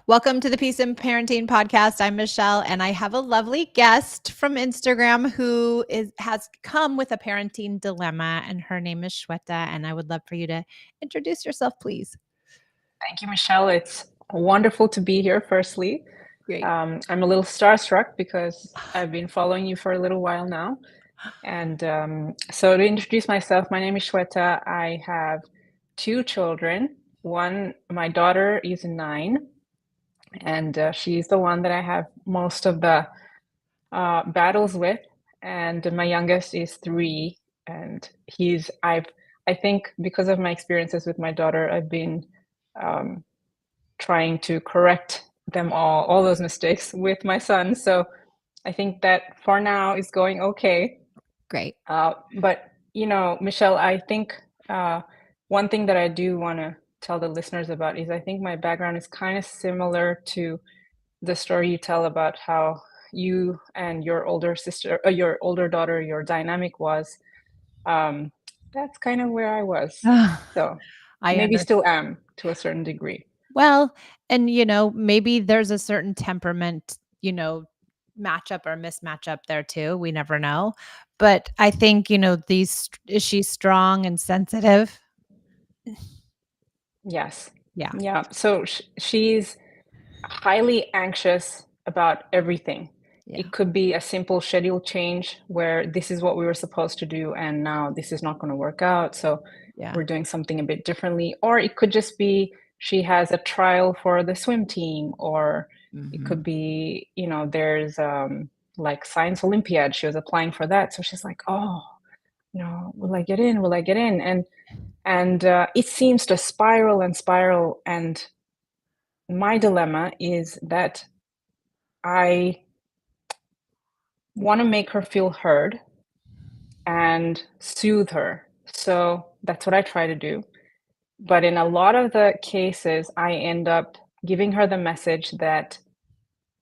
Welcome to the Peace and Parenting Podcast. I'm Michelle, and I have a lovely guest from Instagram who has come with a parenting dilemma, and her name is Shweta. And I would love for you to introduce yourself, please. Thank you, Michelle. It's wonderful to be here, firstly. Great. I'm a little starstruck because I've been following you for a little while now. And so to introduce myself, my name is Shweta. I have two children. One, my daughter is 9, and she's the one that I have most of the battles with. And my youngest is 3, and I think because of my experiences with my daughter, I've been um, trying to correct them all those mistakes with my son. So I think that for now is going okay. Great. But Michelle, I think one thing that I do want to tell the listeners about is I think my background is kind of similar to the story you tell about how you and your older sister, your older daughter, your dynamic was. Um, that's kind of where I was. So I maybe understand. still am to a certain degree. Well, and maybe there's a certain temperament, matchup or mismatch up there too. We never know. But I think, is she strong and sensitive? Yes. Yeah. Yeah. So she's highly anxious about everything. Yeah. It could be a simple schedule change where this is what we were supposed to do and now this is not going to work out. So Yeah. we're doing something a bit differently. Or it could just be she has a trial for the swim team, or it Mhm. could be, there's like science Olympiad. She was applying for that. So she's like, oh, will I get in? Will I get in? And it seems to spiral and spiral. And my dilemma is that I want to make her feel heard and soothe her. So that's what I try to do. But in a lot of the cases, I end up giving her the message that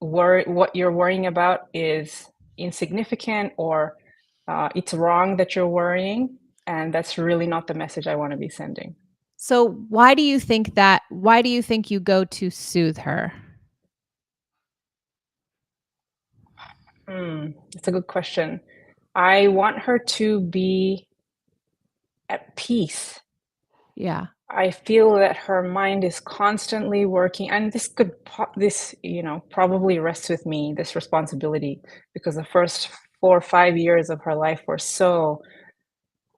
what you're worrying about is insignificant, or it's wrong that you're worrying. And that's really not the message I want to be sending. So why do you think that why do you think you go to soothe her? It's a good question. I want her to be at peace. Yeah. I feel that her mind is constantly working, and probably rests with me, this responsibility, because the first 4 or 5 years of her life were so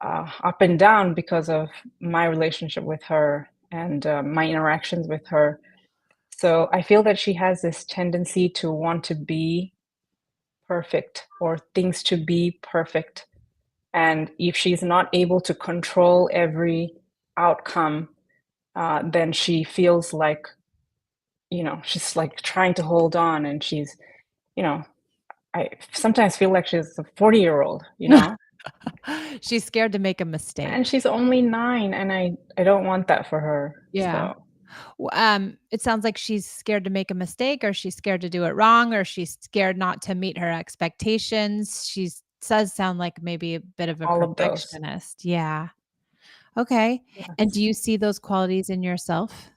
up and down because of my relationship with her and my interactions with her. So I feel that she has this tendency to want to be perfect, or things to be perfect. And if she's not able to control every outcome, then she feels like, she's like trying to hold on, and she's, you know, I sometimes feel like she's a 40-year-old. She's scared to make a mistake. And she's only 9, and I don't want that for her. Yeah. So It sounds like she's scared to make a mistake, or she's scared to do it wrong, or she's scared not to meet her expectations. She's does sound like maybe a bit of a all of those. perfectionist. Yeah. Okay. And Yes. do you see those qualities in yourself?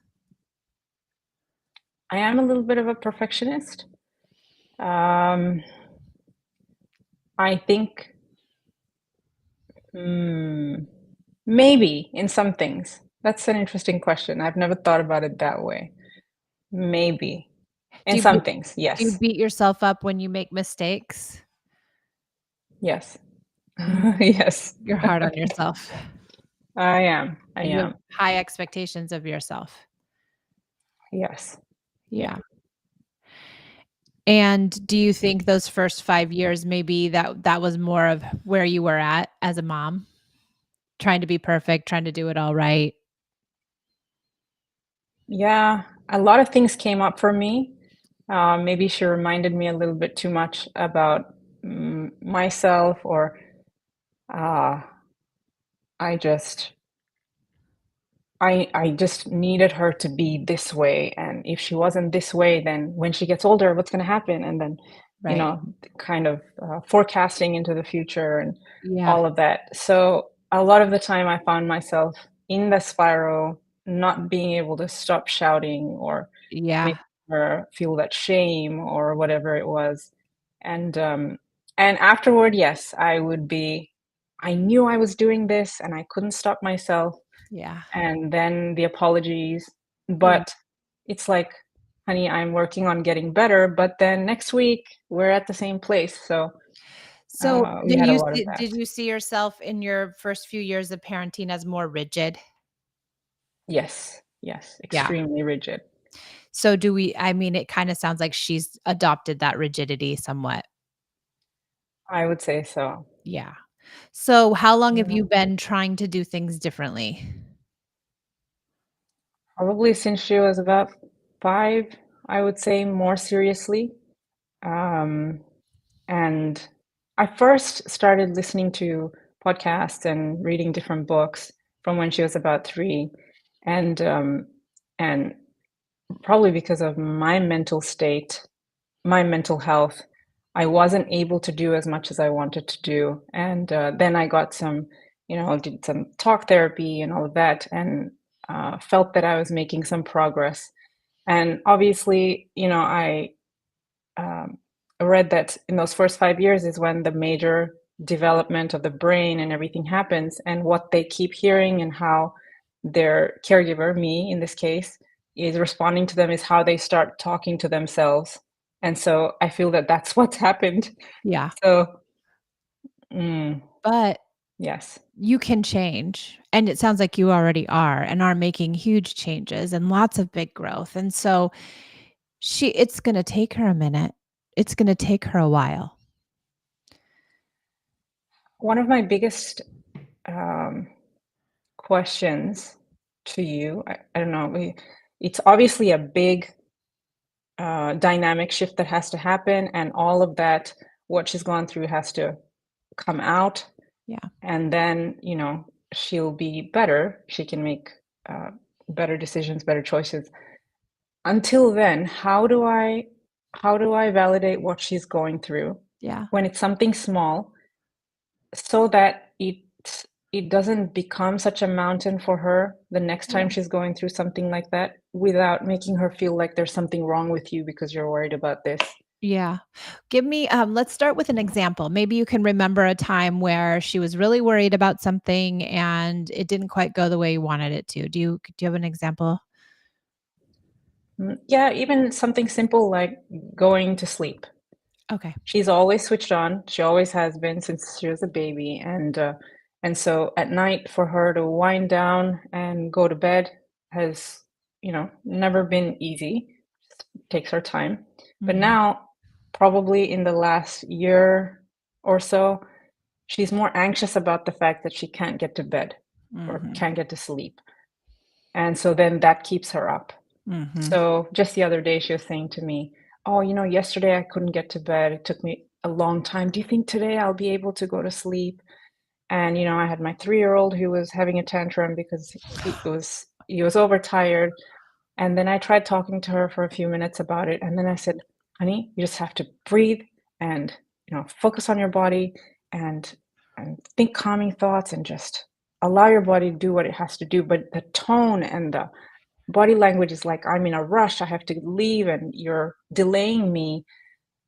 I am a little bit of a perfectionist. Um, I think, maybe in some things. That's an interesting question. I've never thought about it that way. Maybe. Do In you some beat things, do you yes. beat yourself up when you make mistakes? Yes. Mm, Yes. you're hard on yourself. I am. I You have am. high expectations of yourself. Yes. Yeah. Yeah. And do you think those first 5 years, maybe that was more of where you were at as a mom? Trying to be perfect, trying to do it all right? Yeah. A lot of things came up for me. Maybe she reminded me a little bit too much about myself, or uh, I just I just needed her to be this way, and if she wasn't this way, then when she gets older, what's going to happen? And then, Right. kind of forecasting into the future and Yeah. all of that. So a lot of the time, I found myself in the spiral, not being able to stop shouting, or Yeah. her feel that shame or whatever it was. And afterward, yes, I knew I was doing this and I couldn't stop myself. Yeah. And then the apologies. Yeah. But it's like, honey, I'm working on getting better. But then next week we're at the same place. So So, we had a lot of that. did you see yourself in your first few years of parenting as more rigid? Yes, yes, Yeah. extremely rigid. So I mean, it kinda sounds like she's adopted that rigidity somewhat. I would say so. Yeah. So, how long have Yeah. you been trying to do things differently? Probably since she was about 5, I would say more seriously. Um, and I first started listening to podcasts and reading different books from when she was about 3, and, um, and probably because of my mental state, my mental health, I wasn't able to do as much as I wanted to do, and, then I got some did some talk therapy and all of that, and, felt that I was making some progress. And obviously, um, I read that in those first 5 years is when the major development of the brain and everything happens, and what they keep hearing and how their caregiver, me in this case, is responding to them is how they start talking to themselves. And so I feel that that's what's happened. Yeah. So, mm, But yes. you can change, and it sounds like you already are and are making huge changes and lots of big growth, and so it's gonna take her a minute. It's gonna take her a while. One of my biggest um, questions to you, I don't know, it's obviously a big dynamic shift that has to happen, and all of that, what she's gone through, has to come out, Yeah. and then she'll be better. She can make uh, better decisions, better choices. Until then, how do I validate what she's going through Yeah. when it's something small, so that it doesn't become such a mountain for her the next Yeah. time she's going through something like that, without making her feel like there's something wrong with you because you're worried about this. Yeah. Give me let's start with an example. Maybe you can remember a time where she was really worried about something and it didn't quite go the way you wanted it to. Do you have an example? Yeah, even something simple like going to sleep. Okay. She's always switched on. She always has been since she was a baby, and so at night for her to wind down and go to bed has, never been easy. Takes her time. But Mhm. now, probably in the last year or so, she's more anxious about the fact that she can't get to bed or Mhm. can't get to sleep. And so then that keeps her up. Mhm. So just the other day, she was saying to me, "Oh, yesterday I couldn't get to bed. It took me a long time. Do you think today I'll be able to go to sleep?" And I had my 3-year-old who was having a tantrum because he was overtired. And then I tried talking to her for a few minutes about it, and then I said, "Honey, you just have to breathe and focus on your body and think calming thoughts and just allow your body to do what it has to do." But the tone and the body language is like, "I'm in a rush, I have to leave and you're delaying me."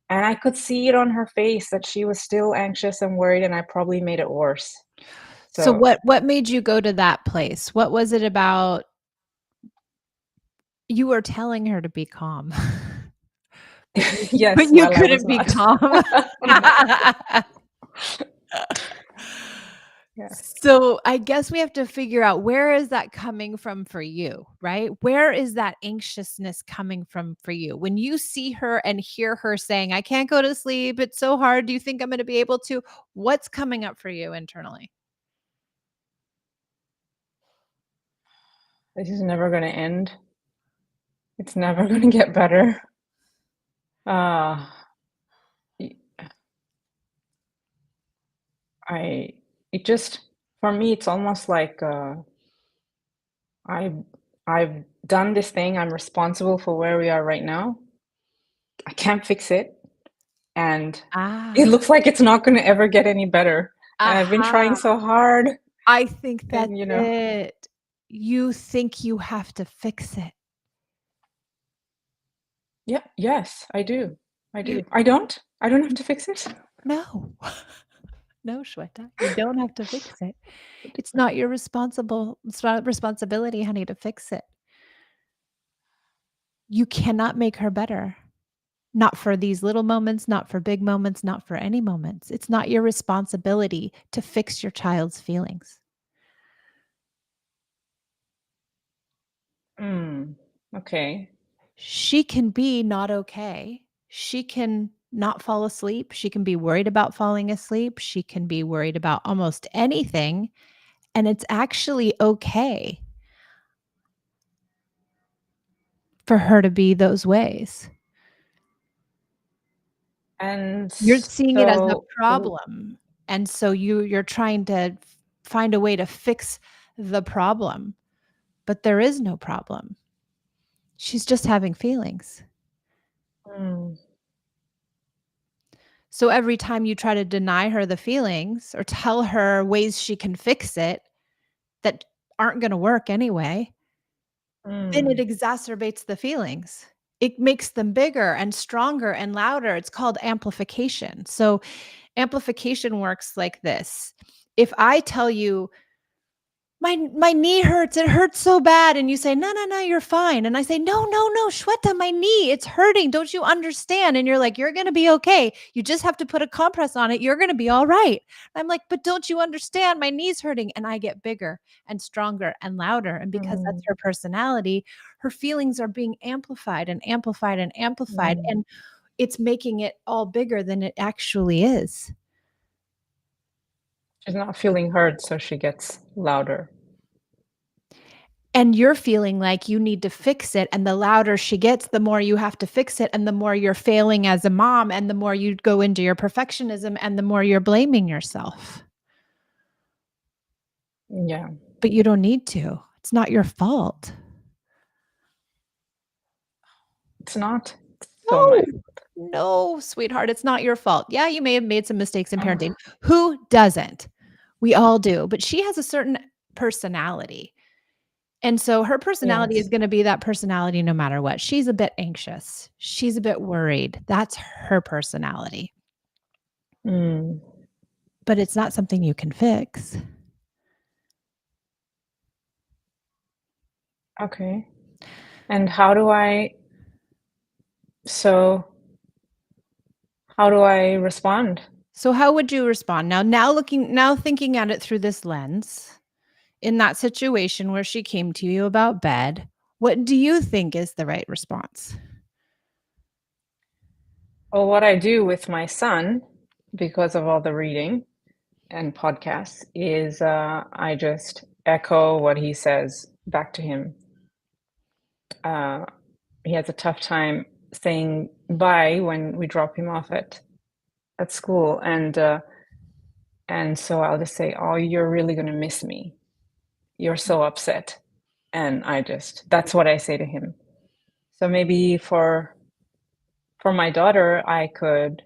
And I could see it on her face that she was still anxious and worried, and I probably made it worse. So So what made you go to that place? What was it about you were telling her to be calm, but yes, you while I was couldn't be not. calm? I know. Yeah. So, I guess we have to figure out where is that coming from for you, right? Where is that anxiousness coming from for you? When you see her and hear her saying, "I can't go to sleep, it's so hard. Do you think I'm gonna be able to?" What's coming up for you internally? This is never gonna end. It's never gonna get better. Uh, y I it just for me, it's almost like, I've I've done this thing, I'm responsible for where we are right now. I can't fix it, and it Ah, looks like it's not gonna ever get any better, and I've been trying aha. so hard, I think that's and, it. You think you have to fix it. Yeah, yes, I do. I You do. I don't? I don't have to fix it? no. No, Shweta, you don't have to fix it. It's not your responsibility, honey, to fix it. You cannot make her better. Not for these little moments, not for big moments, not for any moments. It's not your responsibility to fix your child's feelings. Okay. She can be not okay. She can not fall asleep. She can be worried about falling asleep. She can be worried about almost anything, and it's actually okay for her to be those ways. And You're seeing it as a so problem, and so you're trying to find a way to fix the problem, but there is no problem. She's just having feelings. mm, So every time you try to deny her the feelings or tell her ways she can fix it that aren't gonna work anyway, then it mm, exacerbates the feelings. It makes them bigger and stronger and louder. It's called amplification. So amplification works like this. If I tell you, my knee hurts. It hurts so bad. And you say, no, no, no, you're fine. And I say, no, no, no, Shweta, my knee, it's hurting. Don't you understand? And you're like, you're going to be okay. You just have to put a compress on it. You're going to be all right. I'm like, but don't you understand? My knee's hurting. And I get bigger and stronger and louder. And because that's mm, her personality, her feelings are being amplified and amplified and amplified. mm. And it's making it all bigger than it actually is. She's not feeling heard, so she gets louder. And you're feeling like you need to fix it, and the louder she gets, the more you have to fix it, and the more you're failing as a mom, and the more you go into your perfectionism, and the more you're blaming yourself. Yeah. But you don't need to. It's not your fault. It's not so No. my No, sweetheart, it's not your fault. Yeah, you may have made some mistakes in parenting. oh, Who doesn't? We all do, but she has a certain personality. And so her personality is yes. gonna be that personality no matter what. She's a bit anxious. She's a bit worried. That's her personality. Mm, But it's not something you can fix. okay. And so how do I respond? So how would you respond? Now thinking at it through this lens, in that situation where she came to you about bed, what do you think is the right response? Well, what I do with my son, because of all the reading and podcasts, is I just echo what he says back to him. Uh, he has a tough time saying bye when we drop him off at school, and so I'll just say, "Oh, you're really gonna miss me. You're so upset." And that's what I say to him. So maybe for my daughter, I could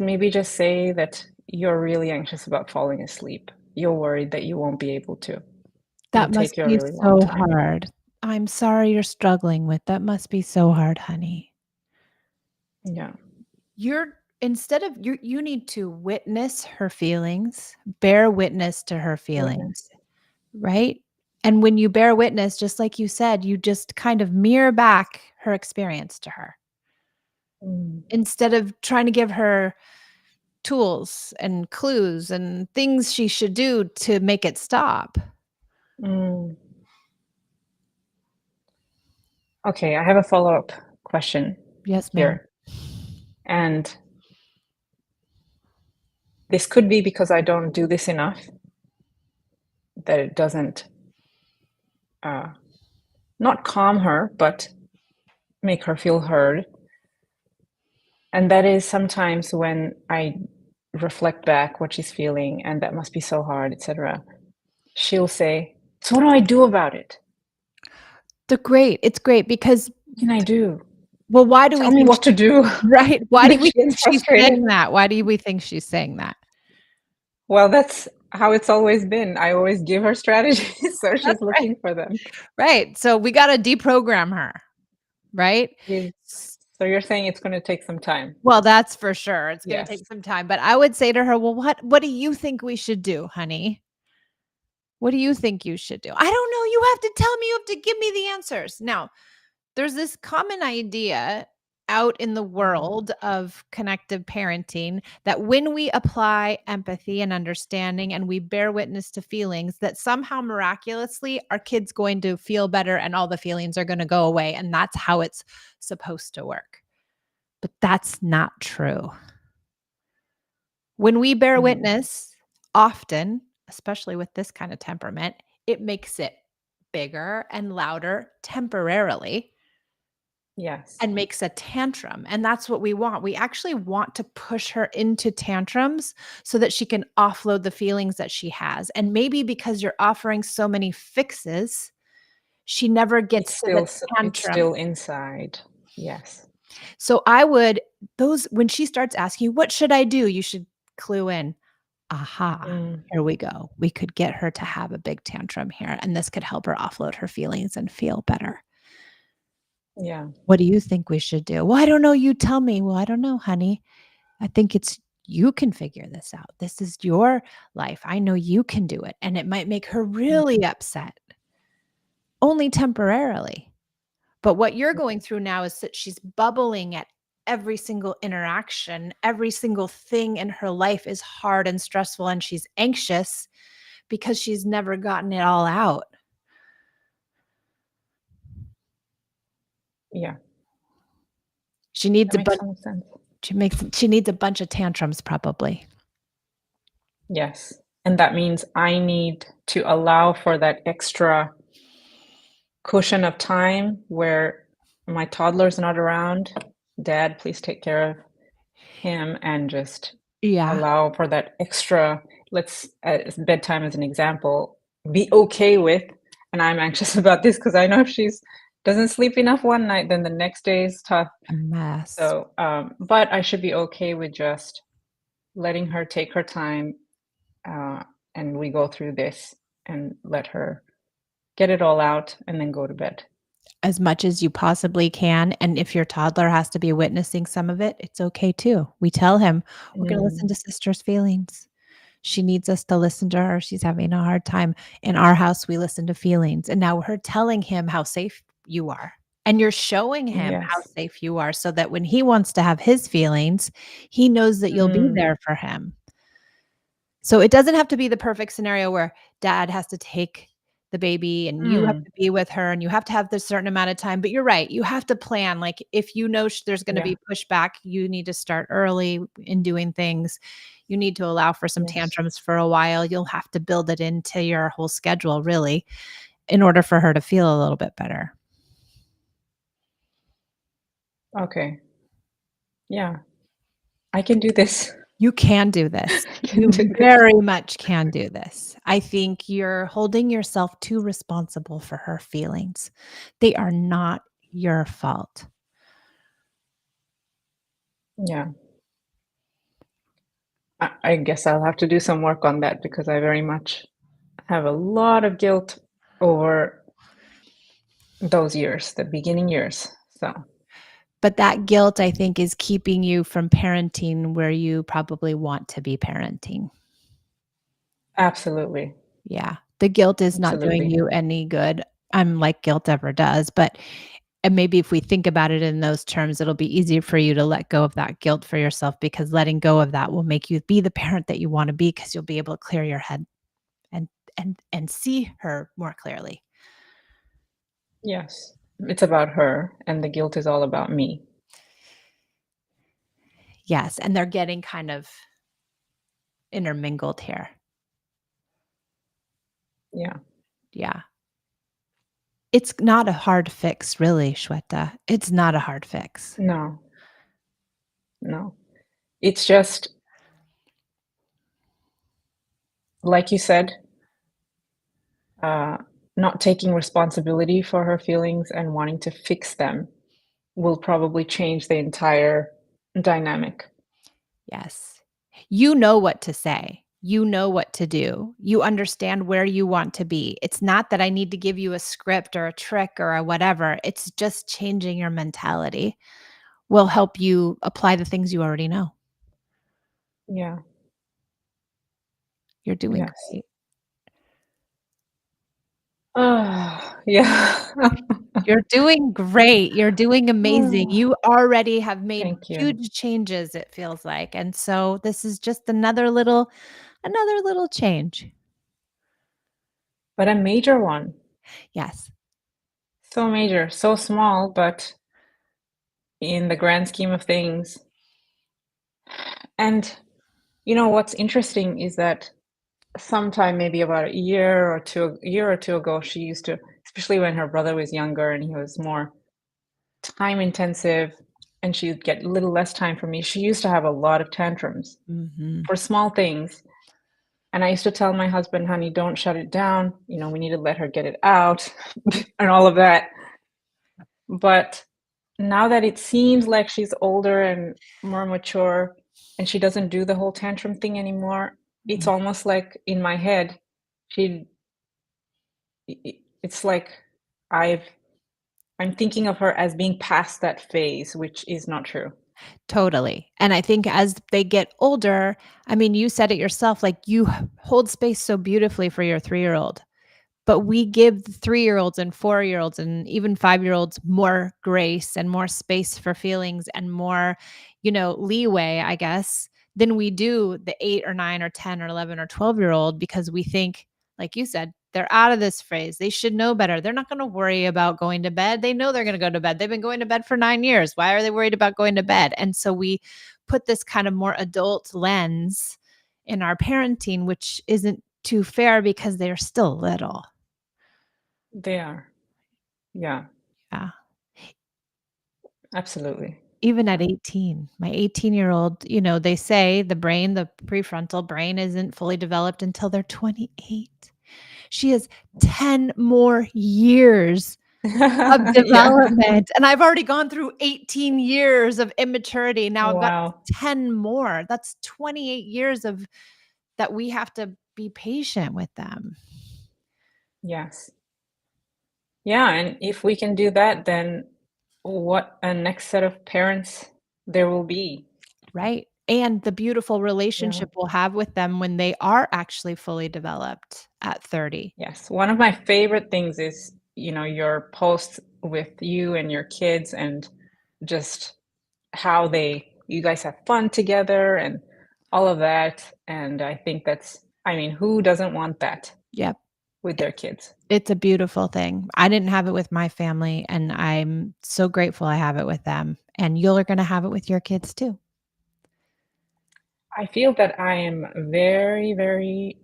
maybe just say that you're really anxious about falling asleep. You're worried that you won't be able to. It'll That take must you a be really long so time. hard. I'm sorry you're struggling with that must be so hard, honey. Yeah. You're instead of you need to witness her feelings, bear witness to her feelings, Witness. right? And when you bear witness, just like you said, you just kind of mirror back her experience to her Mm, instead of trying to give her tools and clues and things she should do to make it stop. mm. Okay, I have a follow-up question Yes, ma'am. here, and this could be because I don't do this enough, that it doesn't, uh, not calm her, but make her feel heard. And that is sometimes when I reflect back what she's feeling, and that must be so hard, etc. She'll say, "So what do I do about it? They're great. It's great because What can I do? well, why do we Tell me think what to do." right? Why And do then we she gets think she's frustrated. saying that? Why do we think she's saying that? Well, that's how it's always been. I always give her strategies, so That's she's right. looking for them. Right. So we gotta deprogram her, right? You S so you're saying it's gonna take some time? Well, that's for sure. It's gonna Yes. take some time, but I would say to her, "Well, what do you think we should do, honey? What do you think you should do?" "I don't know. You have to tell me. You have to give me the answers." Now, there's this common idea out in the Mhm. world of connective parenting that when we apply empathy and understanding and we bear witness to feelings, that somehow miraculously our kid's going to feel better and all the feelings are going to go away. And that's how it's supposed to work. But that's not true. When we bear Mm. witness, often, especially with this kind of temperament, it makes it bigger and louder temporarily Yes. and makes a tantrum, and that's what we want. We actually want to push her into tantrums so that she can offload the feelings that she has, and maybe because you're offering so many fixes, she never gets to the It's tantrum. still inside. Yes. So I would those when she starts asking you, "What should I do?" You should clue in, "Aha, Mm. here we go. We could get her to have a big tantrum here, and this could help her offload her feelings and feel better. Yeah. What do you think we should do?" "Well, I don't know, you tell me." "Well, I don't know, honey. I think it's you can figure this out. This is your life. I know you can do it." And it might make her really Mhm. upset, only temporarily. But what you're going through now is that she's bubbling at every single interaction. Every single thing in her life is hard and stressful, and she's anxious because she's never gotten it all out. Yeah. She needs That a makes bunch some sense. she needs a bunch of tantrums probably. Yes. And that means I need to allow for that extra cushion of time where my toddler's not around. Dad, please take care of him and just Yeah, allow for that extra, let's bedtime as an example, be okay with. And I'm anxious about this because I know if she's doesn't sleep enough one night, then the next day is tough. a mess. So, but I should be okay with just letting her take her time, uh, and we go through this and let her get it all out and then go to bed. As much as you possibly can, and if your toddler has to be witnessing some of it, it's okay too. We tell him, "We're gonna listen Mm, to sister's feelings. She needs us to listen to her. She's having a hard time. In our house, we listen to feelings." And now we're telling him how safe you are, and you're showing him how yes. safe you are so that when he wants to have his feelings, he knows that you'll be Mm, there for him. So it doesn't have to be the perfect scenario where dad has to take the baby and you have mm, to be with her and you have to have this certain amount of time, but you're right, you have to plan, like, if you know there's gonna yeah. be pushback, you need to start early in doing things. You need to allow for some Yes. tantrums for a while. You'll have to build it into your whole schedule really in order for her to feel a little bit better. Okay. Yeah. I can do this. You can do this. I can You do this. very much can do this. I think you're holding yourself too responsible for her feelings. They are not your fault. Yeah. I guess I'll have to do some work on that because I very much have a lot of guilt over those years, the beginning years. So, But that guilt, I think, is keeping you from parenting where you probably want to be parenting. absolutely. Yeah. The guilt is not doing Absolutely. you any good. I'm like guilt ever does, but and maybe if we think about it in those terms, it'll be easier for you to let go of that guilt for yourself because letting go of that will make you be the parent that you want to be because you'll be able to clear your head and and see her more clearly. Yes. It's about her, and the guilt is all about me. Yes, and they're getting kind of intermingled here. Yeah. Yeah. It's not a hard fix, really, Shweta. It's not a hard fix. No, no. It's just, like you said, uh, not taking responsibility for her feelings and wanting to fix them will probably change the entire dynamic. Yes. You know what to say. you know what to do. You understand where you want to be. It's not that I need to give you a script or a trick or a whatever. It's just changing your mentality will help you apply the things you already know. Yeah. You're doing Yes. great. Yeah. You're doing great. You're doing amazing. Oh, You already have made thank you. huge changes, it feels like. And so this is just another little change. But a major one. Yes. So major, so small, but in the grand scheme of things. And what's interesting is that sometime maybe about a year or two ago, she used to, especially when her brother was younger and he was more time intensive and she'd get a little less time from me, she used to have a lot of tantrums Mhm. for small things. And I used to tell my husband, honey, don't shut it down. We need to let her get it out and all of that. But now that it seems like she's older and more mature and she doesn't do the whole tantrum thing anymore, it's Mm. almost like in my head, she it's like I've I'm thinking of her as being past that phase, which is not true. Totally. And I think as they get older, I mean, you said it yourself, like you hold space so beautifully for your 3-year-old. But we give the 3-year-olds and 4-year-olds and even 5-year-olds more grace and more space for feelings and more, leeway, I guess, than we do the 8 or 9 or 10 or 11 or 12-year-old because we think, like you said, they're out of this phase. They should know better. They're not gonna worry about going to bed. They know they're gonna go to bed. They've been going to bed for 9 years. Why are they worried about going to bed? And so we put this kind of more adult lens in our parenting, which isn't too fair because they're still little. They are. Yeah, Yeah. absolutely. Even at Yeah. 18, my 18-year-old, they say the prefrontal brain isn't fully developed until they're 28. She has 10 more years of Yeah. development, and I've already gone through 18 years of immaturity. Now I've got Wow. 10 more. That's 28 years of that we have to be patient with them. Yes. Yeah, and if we can do that, then what a next set of parents there will be. Right? And the beautiful Yeah. relationship we'll have with them when they are actually fully developed at 30. Yes. One of my favorite things is, your posts with you and your kids and just how you guys have fun together and all of that. And I think I mean, who doesn't want that Yep. with their kids? It's a beautiful thing. I didn't have it with my family, and I'm so grateful I have it with them, and you're gonna have it with your kids too. I feel that I am very, very,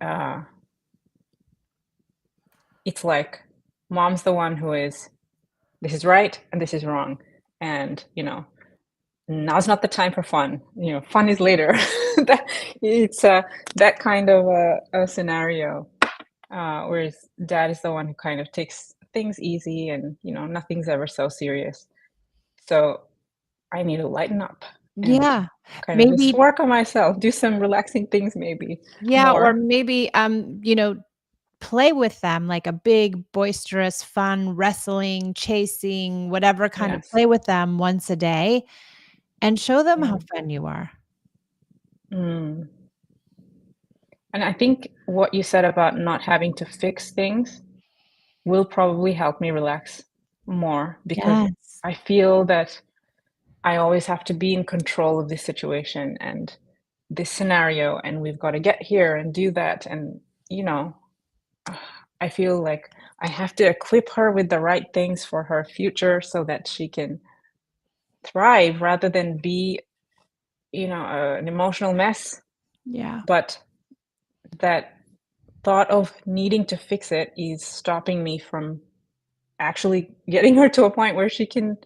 it's like mom's the one who is, this is right and this is wrong. And, now's not the time for fun. Fun is later. It's that kind of a scenario. Whereas dad is the one who kind of takes things easy and, nothing's ever so serious. So I need to lighten up and Yeah. kind of just Maybe work on myself, do some relaxing things maybe yeah, or more. maybe, play with them like a big, boisterous, fun wrestling, chasing, whatever kind of Yes. play with them once a day and show them how Yeah. fun you are. Mm. And I think what you said about not having to fix things will probably help me relax more because Yes. I feel that I always have to be in control of this situation and this scenario, and we've got to get here and do that. And, you know, I feel like I have to equip her with the right things for her future so that she can thrive rather than be, an emotional mess. Yeah. But that thought of needing to fix it is stopping me from actually getting her to a point where she can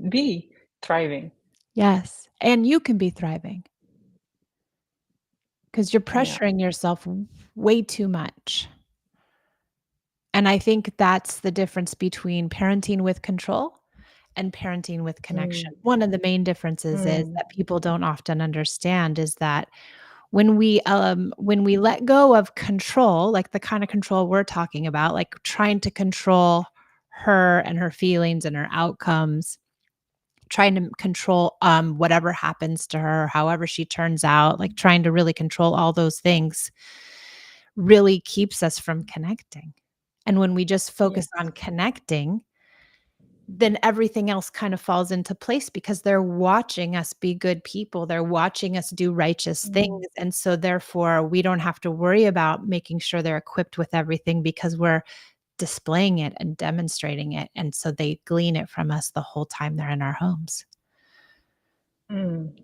be thriving. Yes. And you can be thriving because 'cause you're Yeah. pressuring yourself way too much. And I think that's the difference between parenting with control and parenting with connection. Mm, One of the main differences is mm, that people don't often understand is that when we let go of control, like the kind of control we're talking about, like trying to control her and her feelings and her outcomes, trying to control whatever happens to her, however she turns out, like trying to really control all those things really keeps us from connecting. And when we just focus Yes. on connecting, then everything else kind of falls into place because they're watching us be good people. They're watching us do righteous Mm. things. And so, therefore, we don't have to worry about making sure they're equipped with everything because we're displaying it and demonstrating it. And so they glean it from us the whole time they're in our homes. Mm.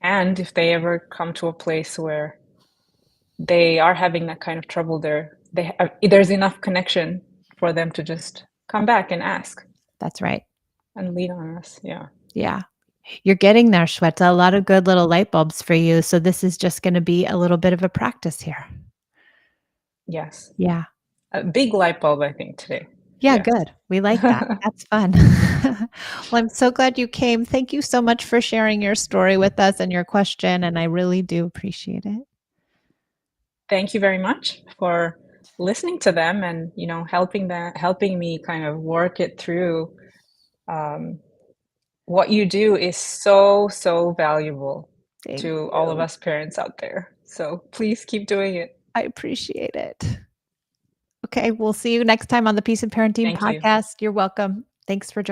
And if they ever come to a place where they are having that kind of trouble, there's enough connection for them to just come back and ask That's right. and lean on us. Yeah. Yeah. You're getting there, Shweta. A lot of good little light bulbs for you. So, this is just going to be a little bit of a practice here. Yes. Yeah. A big light bulb, I think, today. Yeah, Yeah. good. We like that. That's fun. Well, I'm so glad you came. Thank you so much for sharing your story with us and your question, and I really do appreciate it. Thank you very much for listening to them and, helping me kind of work it through. Um, what you do is so, so valuable Thank to all of you. us parents out there. So please keep doing it. I appreciate it. Okay, we'll see you next time on the Peace and Parenting Thank you. podcast. You're welcome. Thanks for joining.